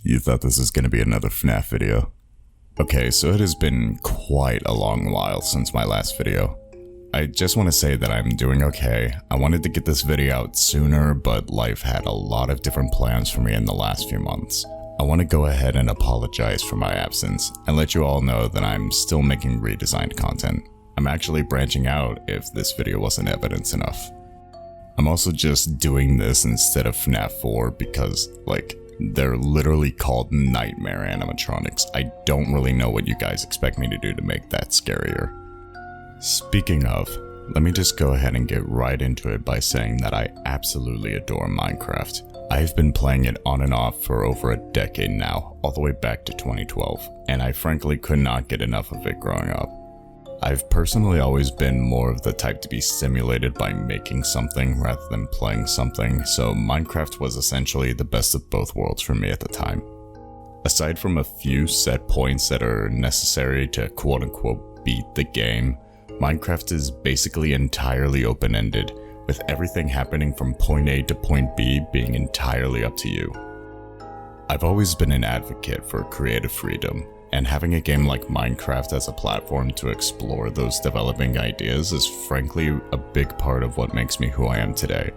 You thought this was gonna be another FNAF video. Okay, so it has been quite a long while since my last video. I just want to say that I'm doing okay. I wanted to get this video out sooner, but life had a lot of different plans for me in the last few months. I want to go ahead and apologize for my absence, and let you all know that I'm still making redesigned content. I'm actually branching out if this video wasn't evidence enough. I'm also just doing this instead of FNAF 4 because, they're literally called nightmare animatronics. I don't really know what you guys expect me to do to make that scarier. Speaking of, let me just go ahead and get right into it by saying that I absolutely adore Minecraft. I've been playing it on and off for over a decade now, all the way back to 2012, and I frankly could not get enough of it growing up. I've personally always been more of the type to be stimulated by making something rather than playing something, so Minecraft was essentially the best of both worlds for me at the time. Aside from a few set points that are necessary to quote-unquote beat the game, Minecraft is basically entirely open-ended, with everything happening from point A to point B being entirely up to you. I've always been an advocate for creative freedom, and having a game like Minecraft as a platform to explore those developing ideas is frankly a big part of what makes me who I am today.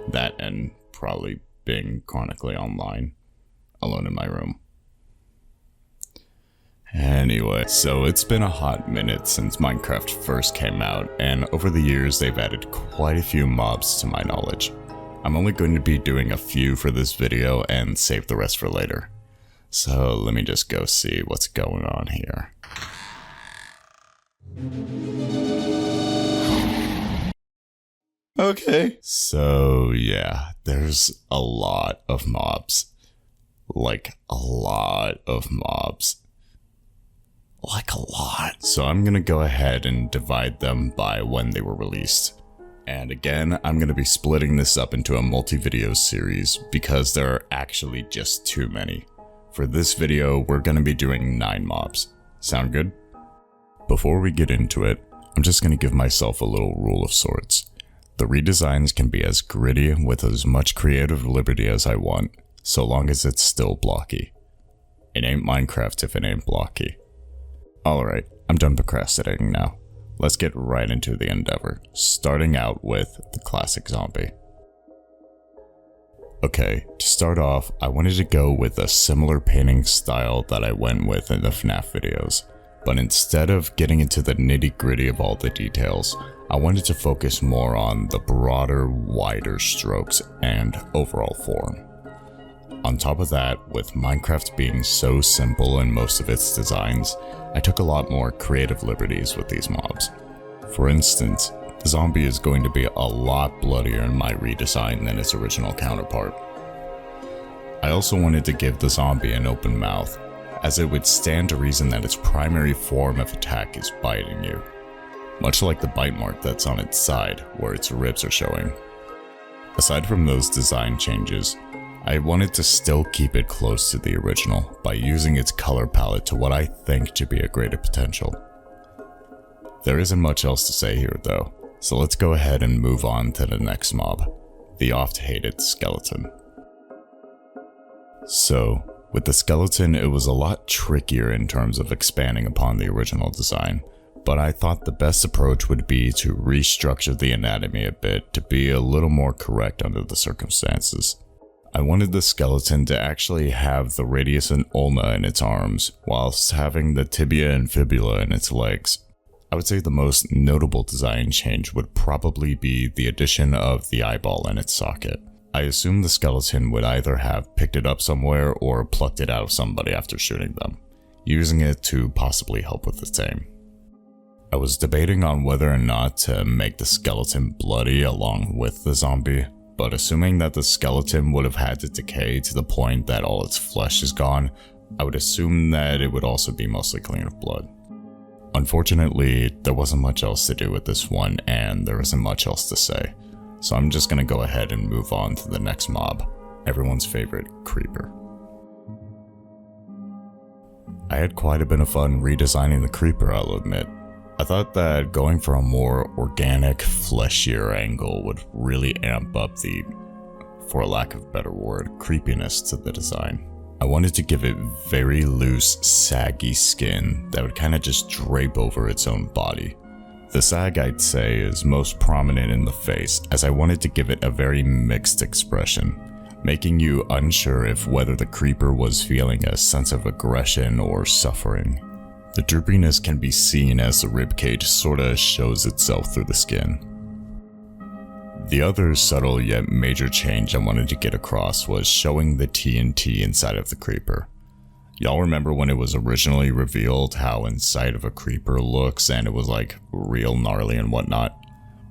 That and probably being chronically online, alone in my room. Anyway, so it's been a hot minute since Minecraft first came out, and over the years they've added quite a few mobs to my knowledge. I'm only going to be doing a few for this video and save the rest for later. So let me just go see what's going on here. Okay. So yeah, there's a lot of mobs. A lot of mobs. A lot. So I'm gonna go ahead and divide them by when they were released. And again, I'm gonna be splitting this up into a multi-video series because there are actually just too many. For this video, we're gonna be doing 9 mobs. Sound good? Before we get into it, I'm just gonna give myself a little rule of sorts. The redesigns can be as gritty with as much creative liberty as I want, so long as it's still blocky. It ain't Minecraft if it ain't blocky. Alright, I'm done procrastinating now. Let's get right into the endeavor, starting out with the classic zombie. Okay, to start off, I wanted to go with a similar painting style that I went with in the FNAF videos, but instead of getting into the nitty-gritty of all the details, I wanted to focus more on the broader, wider strokes and overall form. On top of that, with Minecraft being so simple in most of its designs, I took a lot more creative liberties with these mobs. For instance, the zombie is going to be a lot bloodier in my redesign than its original counterpart. I also wanted to give the zombie an open mouth, as it would stand to reason that its primary form of attack is biting you, much like the bite mark that's on its side where its ribs are showing. Aside from those design changes, I wanted to still keep it close to the original by using its color palette to what I think to be a greater potential. There isn't much else to say here though, so let's go ahead and move on to the next mob, the oft-hated skeleton. So, with the skeleton it was a lot trickier in terms of expanding upon the original design, but I thought the best approach would be to restructure the anatomy a bit to be a little more correct under the circumstances. I wanted the skeleton to actually have the radius and ulna in its arms, whilst having the tibia and fibula in its legs. I would say the most notable design change would probably be the addition of the eyeball in its socket. I assume the skeleton would either have picked it up somewhere or plucked it out of somebody after shooting them, using it to possibly help with its aim. I was debating on whether or not to make the skeleton bloody along with the zombie, but assuming that the skeleton would have had to decay to the point that all its flesh is gone, I would assume that it would also be mostly clean of blood. Unfortunately, there wasn't much else to do with this one, and there isn't much else to say, so I'm just gonna go ahead and move on to the next mob, everyone's favorite creeper. I had quite a bit of fun redesigning the creeper, I'll admit. I thought that going for a more organic, fleshier angle would really amp up the for a lack of a better word, creepiness to the design. I wanted to give it very loose, saggy skin that would kind of just drape over its own body. The sag, I'd say, is most prominent in the face, as I wanted to give it a very mixed expression, making you unsure if whether the creeper was feeling a sense of aggression or suffering. The droopiness can be seen as the ribcage sorta shows itself through the skin. The other subtle yet major change I wanted to get across was showing the TNT inside of the creeper. Y'all remember when it was originally revealed how inside of a creeper looks and it was like real gnarly and whatnot?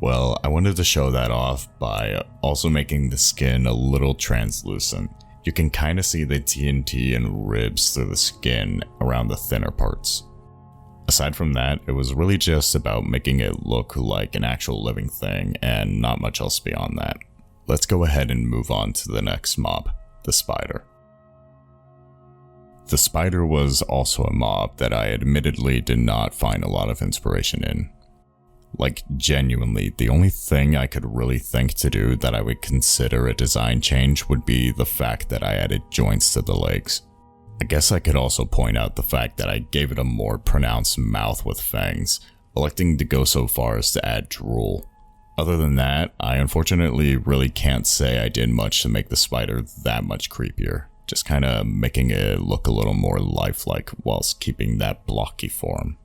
Well, I wanted to show that off by also making the skin a little translucent. You can kind of see the TNT and ribs through the skin around the thinner parts. Aside from that, it was really just about making it look like an actual living thing and not much else beyond that. Let's go ahead and move on to the next mob, the spider. The spider was also a mob that I admittedly did not find a lot of inspiration in. Like, genuinely, the only thing I could really think to do that I would consider a design change would be the fact that I added joints to the legs. I guess I could also point out the fact that I gave it a more pronounced mouth with fangs, electing to go so far as to add drool. Other than that, I unfortunately really can't say I did much to make the spider that much creepier. Just kinda making it look a little more lifelike whilst keeping that blocky form.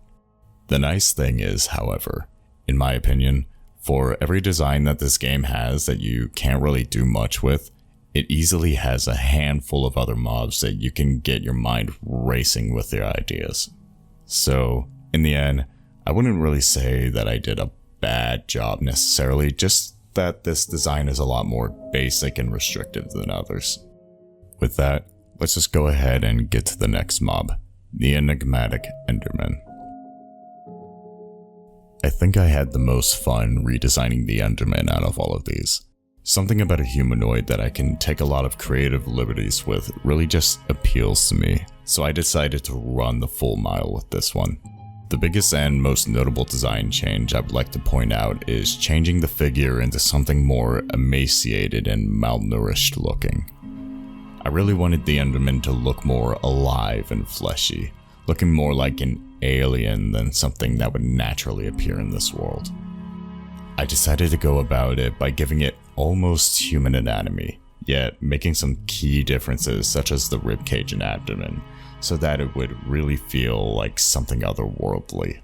The nice thing is, however, in my opinion, for every design that this game has that you can't really do much with, it easily has a handful of other mobs that you can get your mind racing with their ideas. So, in the end, I wouldn't really say that I did a bad job necessarily, just that this design is a lot more basic and restrictive than others. With that, let's just go ahead and get to the next mob, the enigmatic Enderman. I think I had the most fun redesigning the Enderman out of all of these. Something about a humanoid that I can take a lot of creative liberties with really just appeals to me, so I decided to run the full mile with this one. The biggest and most notable design change I would like to point out is changing the figure into something more emaciated and malnourished looking. I really wanted the Enderman to look more alive and fleshy, looking more like an alien than something that would naturally appear in this world. I decided to go about it by giving it almost human anatomy, yet making some key differences such as the ribcage and abdomen, so that it would really feel like something otherworldly.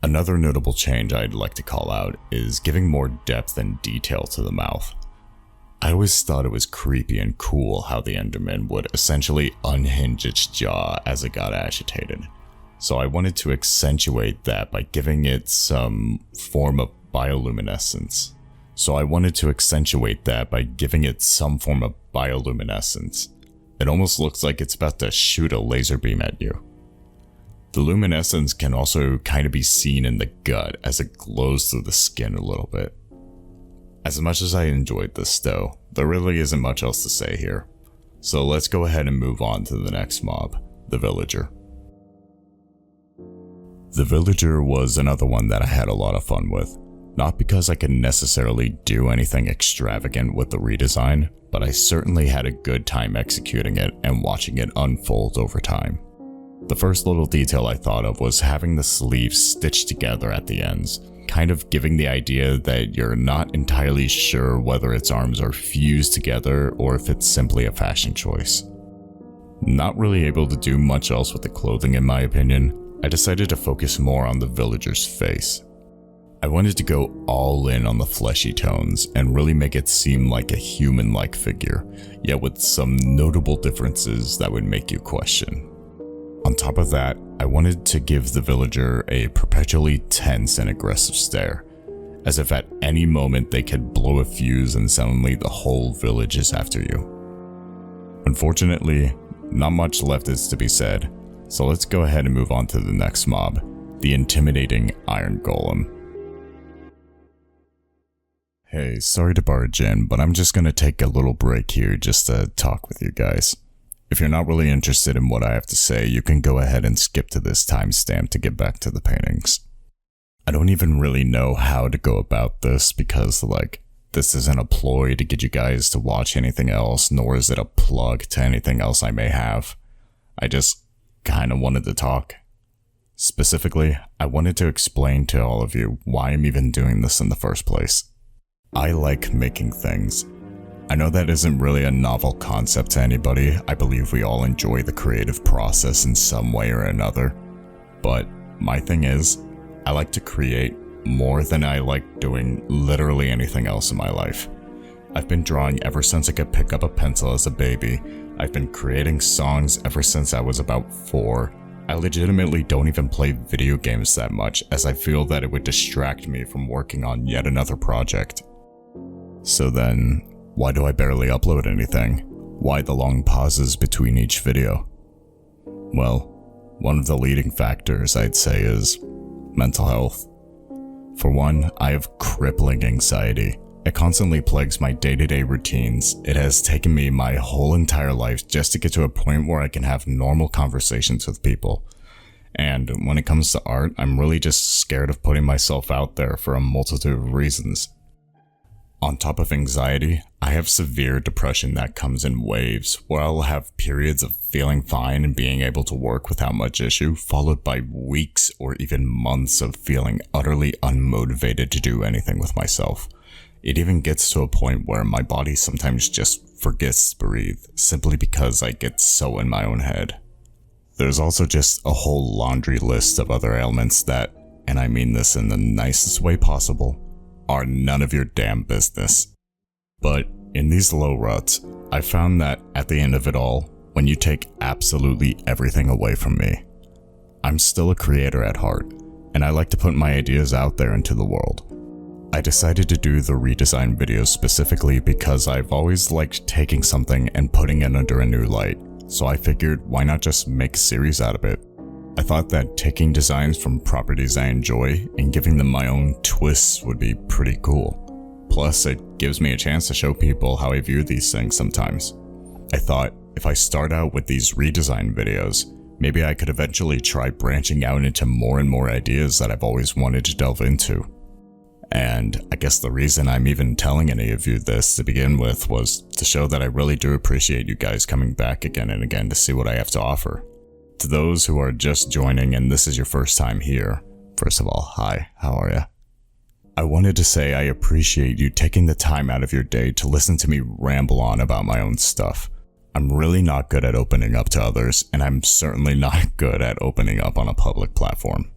Another notable change I'd like to call out is giving more depth and detail to the mouth. I always thought it was creepy and cool how the Enderman would essentially unhinge its jaw as it got agitated. So I wanted to accentuate that by giving it some form of bioluminescence. It almost looks like it's about to shoot a laser beam at you. The luminescence can also kind of be seen in the gut as it glows through the skin a little bit. As much as I enjoyed this though, there really isn't much else to say here. So let's go ahead and move on to the next mob, the villager. The villager was another one that I had a lot of fun with. Not because I could necessarily do anything extravagant with the redesign, but I certainly had a good time executing it and watching it unfold over time. The first little detail I thought of was having the sleeves stitched together at the ends, kind of giving the idea that you're not entirely sure whether its arms are fused together or if it's simply a fashion choice. Not really able to do much else with the clothing in my opinion, I decided to focus more on the villager's face. I wanted to go all in on the fleshy tones and really make it seem like a human-like figure, yet with some notable differences that would make you question. On top of that, I wanted to give the villager a perpetually tense and aggressive stare, as if at any moment they could blow a fuse and suddenly the whole village is after you. Unfortunately, not much left is to be said, so let's go ahead and move on to the next mob, the intimidating Iron Golem. Hey, sorry to barge in, but I'm just gonna take a little break here just to talk with you guys. If you're not really interested in what I have to say, you can go ahead and skip to this timestamp to get back to the paintings. I don't even really know how to go about this because, This isn't a ploy to get you guys to watch anything else, nor is it a plug to anything else I may have. I just kinda wanted to talk. Specifically, I wanted to explain to all of you why I'm even doing this in the first place. I like making things. I know that isn't really a novel concept to anybody. I believe we all enjoy the creative process in some way or another. But my thing is, I like to create more than I like doing literally anything else in my life. I've been drawing ever since I could pick up a pencil as a baby. I've been creating songs ever since I was about 4. I legitimately don't even play video games that much, as I feel that it would distract me from working on yet another project. So then, why do I barely upload anything? Why the long pauses between each video? Well, one of the leading factors I'd say is mental health. For one, I have crippling anxiety. It constantly plagues my day-to-day routines. It has taken me my whole entire life just to get to a point where I can have normal conversations with people. And when it comes to art, I'm really just scared of putting myself out there for a multitude of reasons. On top of anxiety, I have severe depression that comes in waves, where I'll have periods of feeling fine and being able to work without much issue, followed by weeks or even months of feeling utterly unmotivated to do anything with myself. It even gets to a point where my body sometimes just forgets to breathe, simply because I get so in my own head. There's also just a whole laundry list of other ailments that, and I mean this in the nicest way possible, are none of your damn business. But in these low ruts, I found that at the end of it all, when you take absolutely everything away from me, I'm still a creator at heart, and I like to put my ideas out there into the world. I decided to do the redesign videos specifically because I've always liked taking something and putting it under a new light, so I figured why not just make a series out of it. I thought that taking designs from properties I enjoy and giving them my own twists would be pretty cool. Plus, it gives me a chance to show people how I view these things sometimes. I thought, if I start out with these redesign videos, maybe I could eventually try branching out into more and more ideas that I've always wanted to delve into. And I guess the reason I'm even telling any of you this to begin with was to show that I really do appreciate you guys coming back again and again to see what I have to offer. To those who are just joining and this is your first time here, first of all, hi, how are ya? I wanted to say I appreciate you taking the time out of your day to listen to me ramble on about my own stuff. I'm really not good at opening up to others, and I'm certainly not good at opening up on a public platform.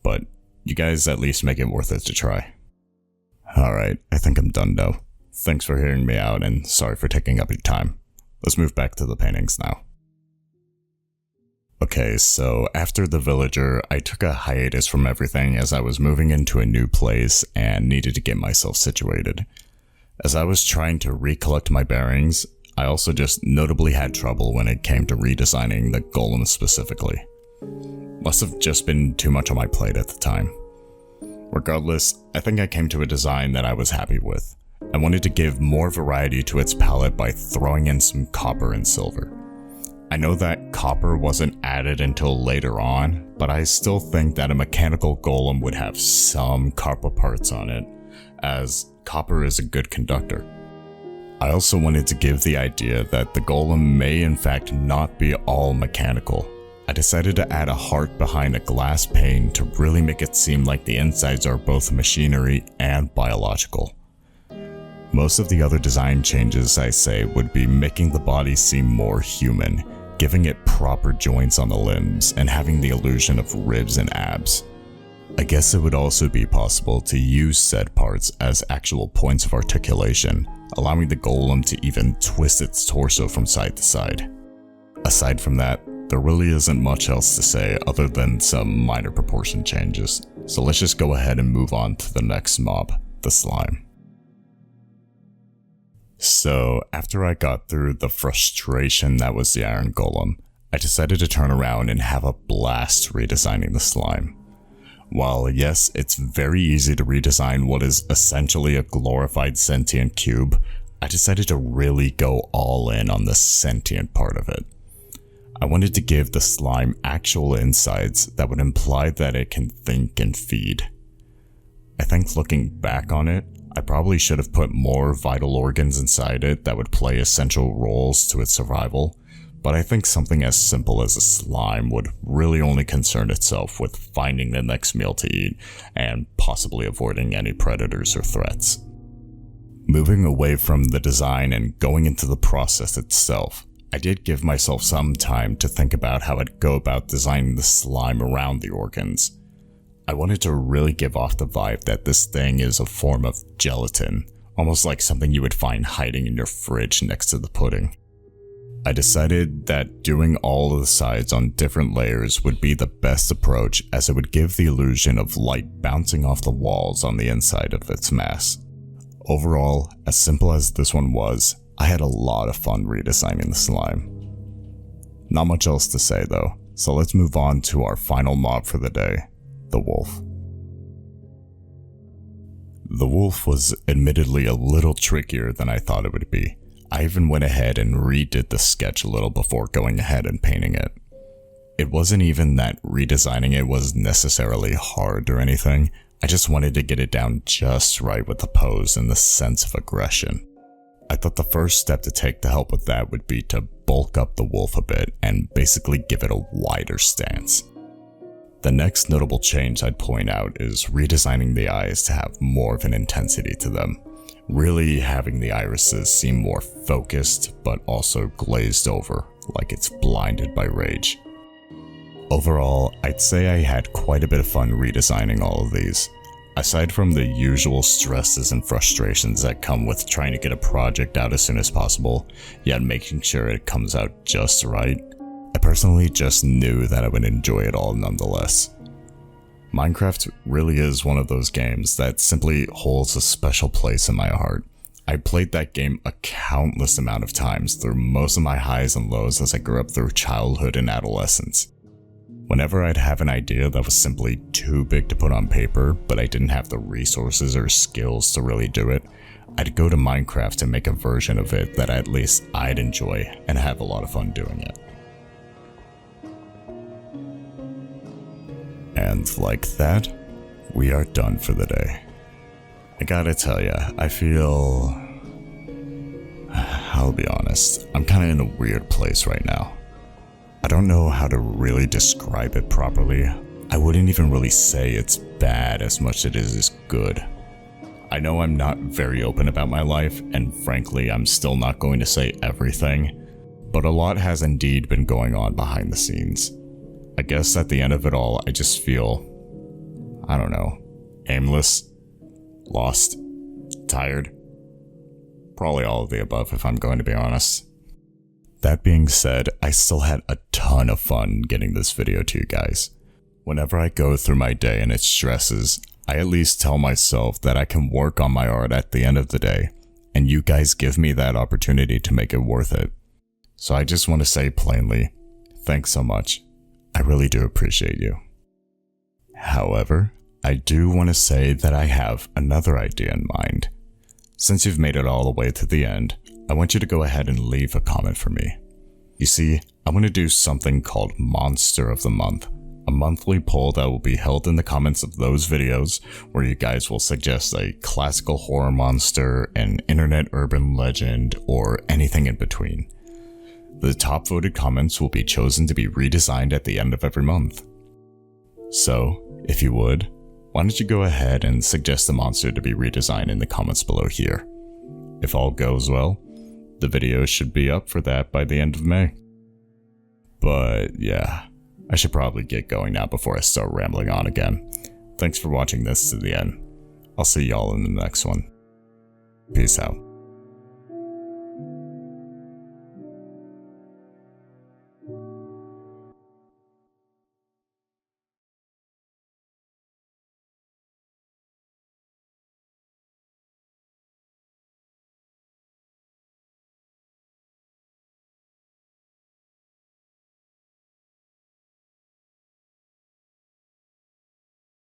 But you guys at least make it worth it to try. Alright, I think I'm done though. Thanks for hearing me out and sorry for taking up your time. Let's move back to the paintings now. Okay, so after the villager, I took a hiatus from everything as I was moving into a new place and needed to get myself situated. As I was trying to recollect my bearings, I also just notably had trouble when it came to redesigning the Golem specifically. Must have just been too much on my plate at the time. Regardless, I think I came to a design that I was happy with. I wanted to give more variety to its palette by throwing in some copper and silver. I know that copper wasn't added until later on, but I still think that a mechanical golem would have some copper parts on it, as copper is a good conductor. I also wanted to give the idea that the golem may in fact not be all mechanical. I decided to add a heart behind a glass pane to really make it seem like the insides are both machinery and biological. Most of the other design changes, I say, would be making the body seem more human, giving it proper joints on the limbs, and having the illusion of ribs and abs. I guess it would also be possible to use said parts as actual points of articulation, allowing the golem to even twist its torso from side to side. Aside from that, there really isn't much else to say other than some minor proportion changes, so let's just go ahead and move on to the next mob, the slime. So, after I got through the frustration that was the iron golem, I decided to turn around and have a blast redesigning the slime. While yes, it's very easy to redesign what is essentially a glorified sentient cube, I decided to really go all in on the sentient part of it. I wanted to give the slime actual insides that would imply that it can think and feed. I think looking back on it, I probably should have put more vital organs inside it that would play essential roles to its survival, but I think something as simple as a slime would really only concern itself with finding the next meal to eat and possibly avoiding any predators or threats. Moving away from the design and going into the process itself, I did give myself some time to think about how I'd go about designing the slime around the organs. I wanted to really give off the vibe that this thing is a form of gelatin, almost like something you would find hiding in your fridge next to the pudding. I decided that doing all of the sides on different layers would be the best approach, as it would give the illusion of light bouncing off the walls on the inside of its mass. Overall, as simple as this one was, I had a lot of fun redesigning the slime. Not much else to say though, so let's move on to our final mob for the day. The wolf. The wolf was admittedly a little trickier than I thought it would be. I even went ahead and redid the sketch a little before going ahead and painting it. It wasn't even that redesigning it was necessarily hard or anything, I just wanted to get it down just right with the pose and the sense of aggression. I thought the first step to take to help with that would be to bulk up the wolf a bit and basically give it a wider stance. The next notable change I'd point out is redesigning the eyes to have more of an intensity to them, really having the irises seem more focused but also glazed over, like it's blinded by rage. Overall, I'd say I had quite a bit of fun redesigning all of these. Aside from the usual stresses and frustrations that come with trying to get a project out as soon as possible, yet making sure it comes out just right, I personally just knew that I would enjoy it all nonetheless. Minecraft really is one of those games that simply holds a special place in my heart. I played that game a countless amount of times through most of my highs and lows as I grew up through childhood and adolescence. Whenever I'd have an idea that was simply too big to put on paper, but I didn't have the resources or skills to really do it, I'd go to Minecraft to make a version of it that at least I'd enjoy and have a lot of fun doing it. And like that, we are done for the day. I gotta tell ya, I feel... I'll be honest, I'm kinda in a weird place right now. I don't know how to really describe it properly. I wouldn't even really say it's bad as much as it is good. I know I'm not very open about my life, and frankly, I'm still not going to say everything, but a lot has indeed been going on behind the scenes. I guess at the end of it all, I just feel, I don't know, aimless, lost, tired. Probably all of the above if I'm going to be honest. That being said, I still had a ton of fun getting this video to you guys. Whenever I go through my day and its stresses, I at least tell myself that I can work on my art at the end of the day, and you guys give me that opportunity to make it worth it. So I just want to say plainly, thanks so much. I really do appreciate you. However, I do want to say that I have another idea in mind. Since you've made it all the way to the end, I want you to go ahead and leave a comment for me. You see, I'm going to do something called Monster of the Month, a monthly poll that will be held in the comments of those videos where you guys will suggest a classical horror monster, an internet urban legend, or anything in between. The top voted comments will be chosen to be redesigned at the end of every month. So, if you would, why don't you go ahead and suggest a monster to be redesigned in the comments below here. If all goes well, the video should be up for that by the end of May. But yeah, I should probably get going now before I start rambling on again. Thanks for watching this to the end. I'll see y'all in the next one. Peace out.